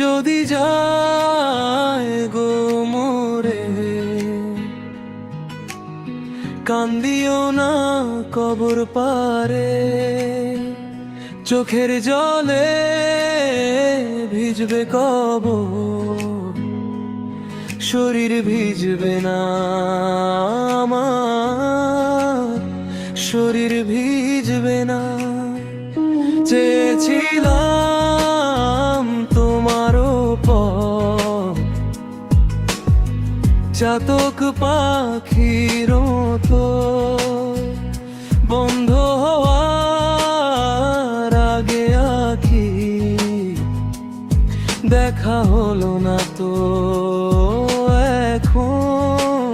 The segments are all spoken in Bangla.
যদি যায় গো মোরে, কান্দিও না কবর পারে। চোখের জলে ভিজবে কবর, শরীর ভিজবে না আমার, শরীর ভিজবে না। চেয়েছিলাম তোমার পথ, চাতক পাখির তো বন্ধ হওয়ার আগে আঁখি দেখা হলো না তো। এখন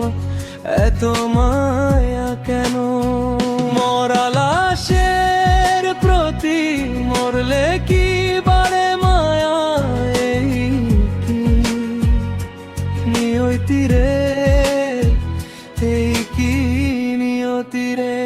এত মায়া কেন? মরা লাশের প্রতি মরলে কি বারে মায়া? এই কি নিয়তি রে, এই কি নিয়তি রে?